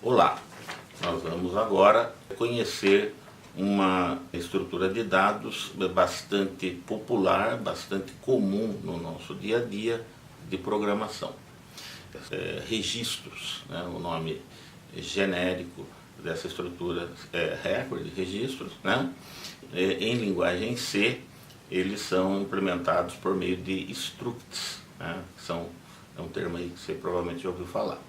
Olá, nós vamos agora conhecer uma estrutura de dados bastante popular, bastante comum no nosso dia a dia de programação. Registros, né? O nome genérico dessa estrutura é record, registros, né? Em linguagem C, eles são implementados por meio de structs, né? É um termo aí que você provavelmente já ouviu falar.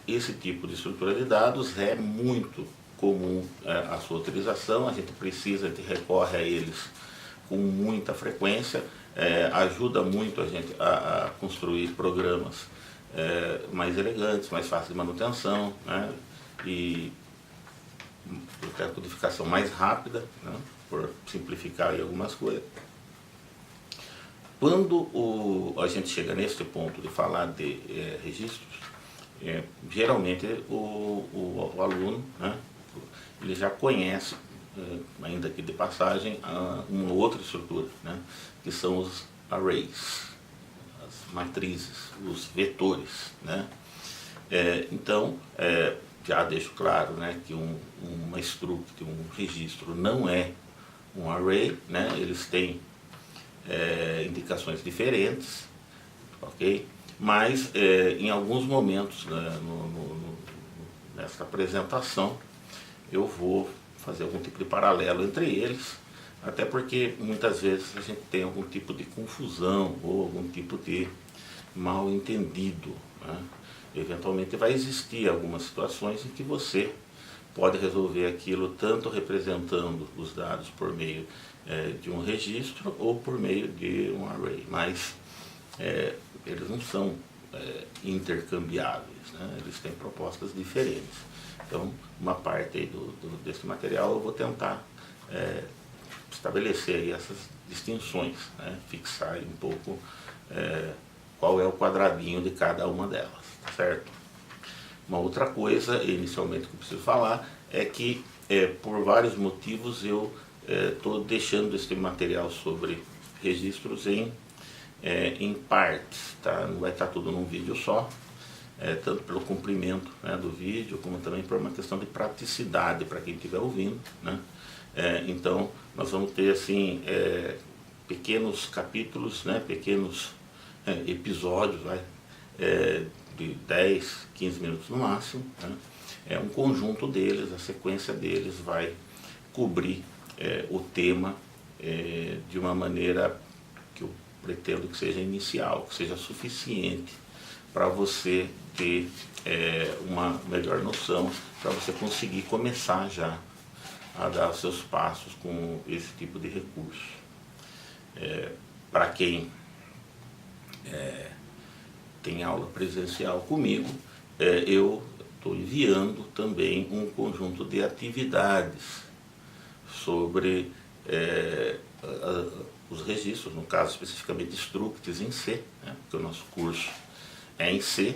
Esse tipo de estrutura de dados é muito comum a sua utilização, a gente recorre a eles com muita frequência, ajuda muito a gente a construir programas mais elegantes, mais fáceis de manutenção, né? E a codificação mais rápida, né? Por simplificar aí algumas coisas. Quando a gente chega nesse ponto de falar de registros, geralmente o aluno, né, ele já conhece, ainda que de passagem, uma outra estrutura, né, que são os arrays, as matrizes, os vetores, né. Então, já deixo claro, né, que uma struct, um registro não é um array, né, eles têm indicações diferentes, ok? Mas em alguns momentos, né, nessa apresentação eu vou fazer algum tipo de paralelo entre eles, até porque muitas vezes a gente tem algum tipo de confusão ou algum tipo de mal entendido, né? Eventualmente vai existir algumas situações em que você pode resolver aquilo tanto representando os dados por meio de um registro ou por meio de um array, mas eles não são intercambiáveis, né? Eles têm propostas diferentes. Então, uma parte aí desse material eu vou tentar estabelecer aí essas distinções, né? Fixar aí um pouco qual é o quadradinho de cada uma delas, tá certo? Uma outra coisa, inicialmente, que eu preciso falar, é que por vários motivos eu estou deixando esse material sobre registros em partes, tá? Não vai estar tudo num vídeo só, tanto pelo comprimento, né, do vídeo, como também por uma questão de praticidade para quem estiver ouvindo, né? Então, nós vamos ter assim, pequenos capítulos, né, pequenos episódios, de 10, 15 minutos no máximo, né? Um conjunto deles, a sequência deles vai cobrir o tema de uma maneira que eu pretendo que seja inicial, que seja suficiente para você ter uma melhor noção, para você conseguir começar já a dar os seus passos com esse tipo de recurso. Para quem tem aula presencial comigo, eu estou enviando também um conjunto de atividades sobre os registros, no caso especificamente structs em C, né, porque o nosso curso é em C.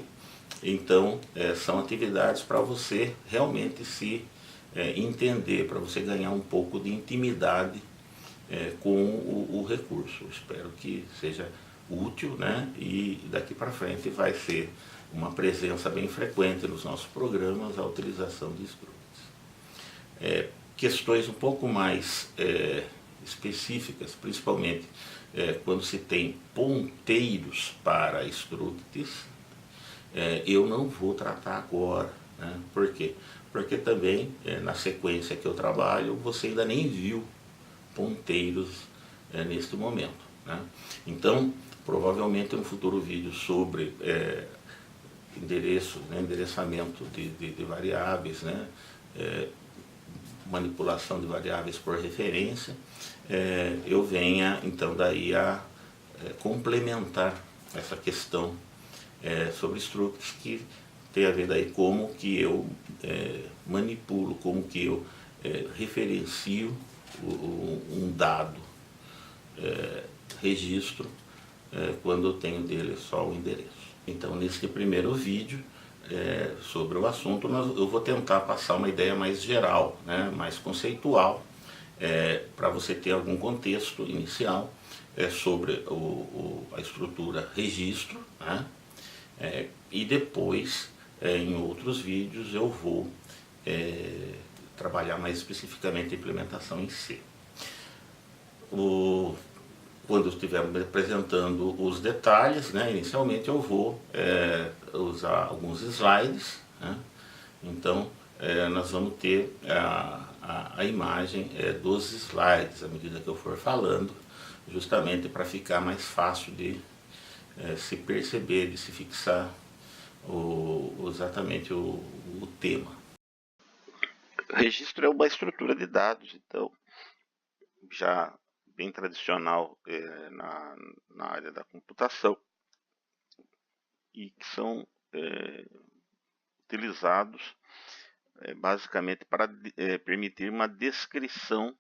Então são atividades para você realmente se entender, para você ganhar um pouco de intimidade com o recurso. Eu espero que seja útil, né? E daqui para frente vai ser uma presença bem frequente nos nossos programas a utilização de structs. Questões um pouco mais específicas, principalmente quando se tem ponteiros para structs, eu não vou tratar agora, né? Por quê? Porque também na sequência que eu trabalho você ainda nem viu ponteiros neste momento, né? Então, provavelmente um futuro vídeo sobre endereço, né, endereçamento de variáveis, né, manipulação de variáveis por referência, eu venha então daí a complementar essa questão sobre structs, que tem a ver daí como que eu manipulo, como que eu referencio um dado registro quando eu tenho dele só o endereço. Então, nesse primeiro vídeo sobre o assunto, eu vou tentar passar uma ideia mais geral, né, mais conceitual, para você ter algum contexto inicial sobre a estrutura registro, né, e depois Em outros vídeos eu vou trabalhar mais especificamente a implementação em C. Quando eu estiver apresentando os detalhes, né, inicialmente eu vou usar alguns slides, né? Então nós vamos ter a imagem dos slides à medida que eu for falando, justamente para ficar mais fácil de se perceber, de se fixar exatamente o tema. Registro é uma estrutura de dados, então já bem tradicional na área da computação, e que são utilizados basicamente para permitir uma descrição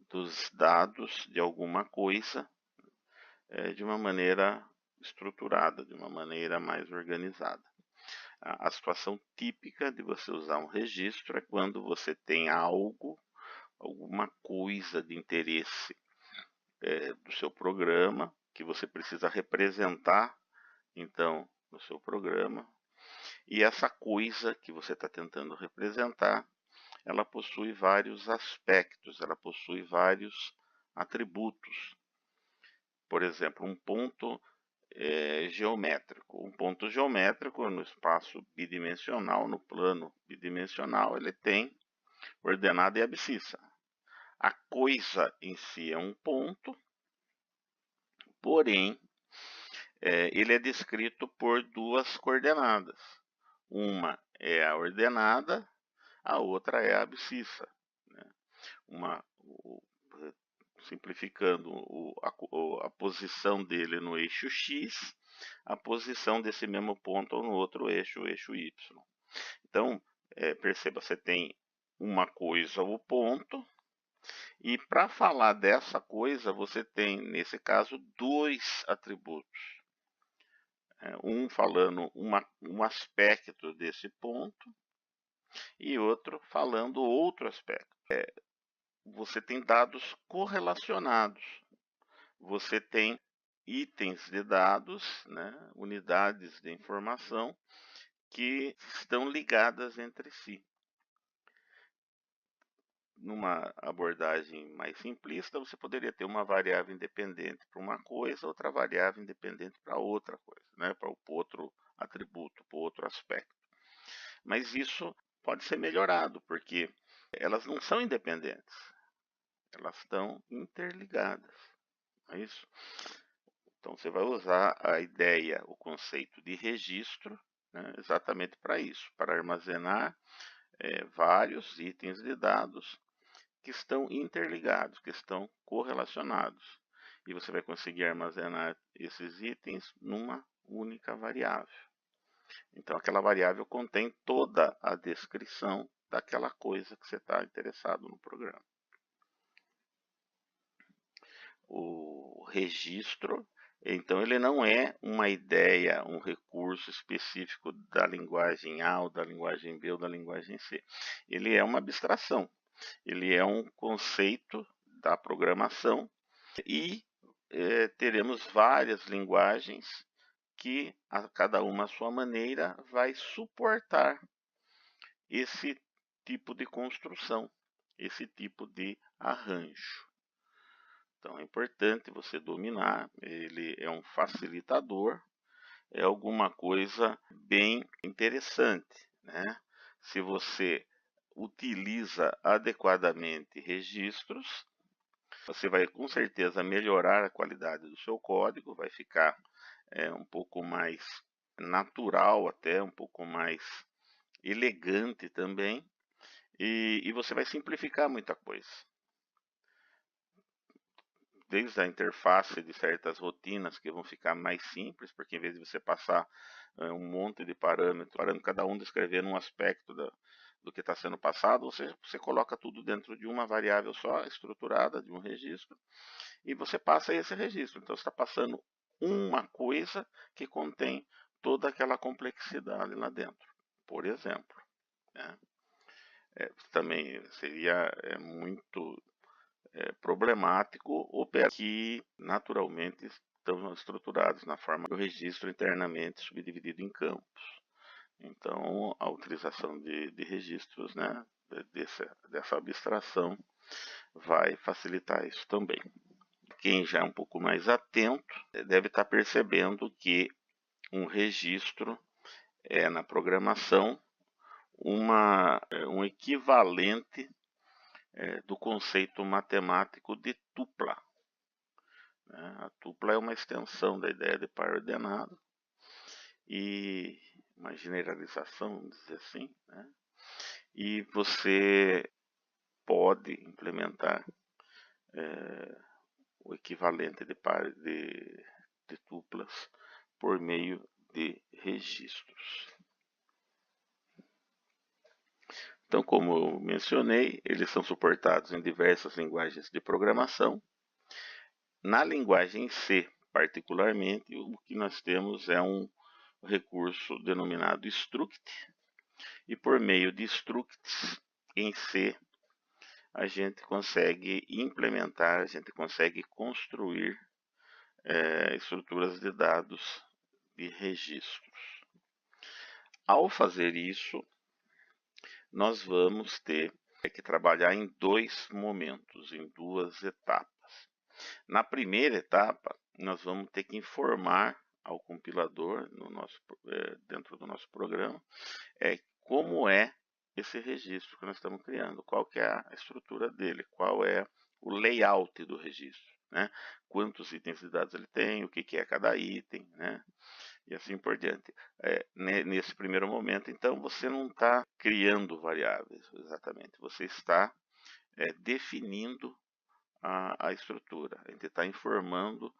dos dados de alguma coisa de uma maneira estruturada, de uma maneira mais organizada. A situação típica de você usar um registro é quando você tem algo, alguma coisa de interesse do seu programa, que você precisa representar, então, no seu programa. E essa coisa que você está tentando representar, ela possui vários aspectos, ela possui vários atributos. Por exemplo, um ponto geométrico. Um ponto geométrico no espaço bidimensional, no plano bidimensional, ele tem ordenada e abscissa. A coisa em si é um ponto, porém, ele é descrito por duas coordenadas. Uma é a ordenada, a outra é a abscissa. Né? Simplificando a posição dele no eixo X, a posição desse mesmo ponto no outro eixo, o eixo Y. Então, perceba, você tem uma coisa, o ponto, e para falar dessa coisa, você tem, nesse caso, dois atributos. Um falando um aspecto desse ponto e outro falando outro aspecto. Você tem dados correlacionados. Você tem itens de dados, né, unidades de informação, que estão ligadas entre si. Numa abordagem mais simplista, você poderia ter uma variável independente para uma coisa, outra variável independente para outra coisa, né, para outro atributo, para outro aspecto. Mas isso pode ser melhorado, porque elas não são independentes, elas estão interligadas. É isso? Então você vai usar a ideia, o conceito de registro, né, exatamente para isso, para armazenar vários itens de dados que estão interligados, que estão correlacionados. E você vai conseguir armazenar esses itens numa única variável. Então aquela variável contém toda a descrição daquela coisa que você está interessado no programa. O registro, então, ele não é uma ideia, um recurso específico da linguagem A, ou da linguagem B, ou da linguagem C. Ele é uma abstração, ele é um conceito da programação, e teremos várias linguagens que, a cada uma à sua maneira, vai suportar esse tipo de construção, esse tipo de arranjo. Então é importante você dominar, ele é um facilitador, é alguma coisa bem interessante, né? Se você utiliza adequadamente registros, você vai com certeza melhorar a qualidade do seu código, vai ficar um pouco mais natural, até um pouco mais elegante também, e você vai simplificar muita coisa. Desde a interface de certas rotinas que vão ficar mais simples, porque em vez de você passar um monte de parâmetros, cada um descrevendo um aspecto do que está sendo passado, você coloca tudo dentro de uma variável só, estruturada, de um registro, e você passa esse registro. Então você está passando uma coisa que contém toda aquela complexidade lá dentro, por exemplo. Né? Também seria muito problemático operar que naturalmente estão estruturados na forma do registro internamente subdividido em campos. Então, a utilização de registros, né, dessa abstração vai facilitar isso também. Quem já é um pouco mais atento deve estar percebendo que um registro é, na programação, um equivalente do conceito matemático de tupla. A tupla é uma extensão da ideia de par ordenado e uma generalização, vamos dizer assim, né? E você pode implementar o equivalente de tuplas por meio de registros. Então, como eu mencionei, eles são suportados em diversas linguagens de programação. Na linguagem C, particularmente, o que nós temos é um recurso denominado struct, e por meio de structs em C, a gente consegue implementar, a gente consegue construir estruturas de dados de registros. Ao fazer isso, nós vamos ter que trabalhar em dois momentos, em duas etapas. Na primeira etapa, nós vamos ter que informar ao compilador, dentro do nosso programa, como é esse registro que nós estamos criando, qual que é a estrutura dele, qual é o layout do registro, né? Quantos itens de dados ele tem, o que é cada item, né? E assim por diante. Nesse primeiro momento, então, você não está criando variáveis, exatamente, você está definindo a estrutura, a gente está informando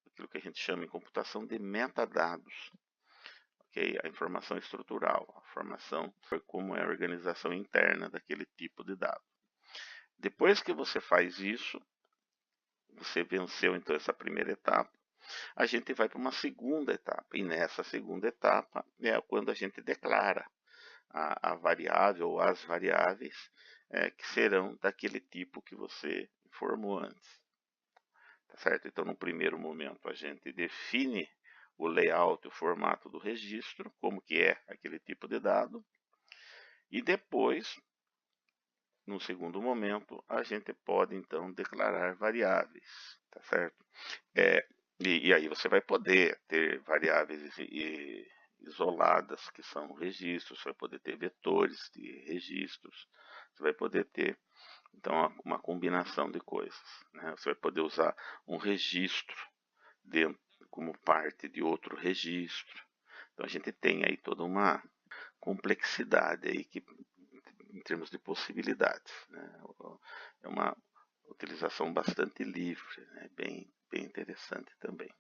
aquilo que a gente chama em computação de metadados. Okay? A informação estrutural, a informação foi como é a organização interna daquele tipo de dado. Depois que você faz isso, você venceu então essa primeira etapa, a gente vai para uma segunda etapa. E nessa segunda etapa é quando a gente declara a variável ou as variáveis que serão daquele tipo que você informou antes. Tá certo? Então, no primeiro momento, a gente define o layout, o formato do registro, como que é aquele tipo de dado. E depois, no segundo momento, a gente pode, então, declarar variáveis, tá certo? E aí você vai poder ter variáveis isoladas, que são registros, você vai poder ter vetores de registros, você vai poder ter, então, uma combinação de coisas, né? Você vai poder usar um registro dentro, como parte de outro registro. Então a gente tem aí toda uma complexidade aí em termos de possibilidades, né? É uma utilização bastante livre, né? Bem interessante também.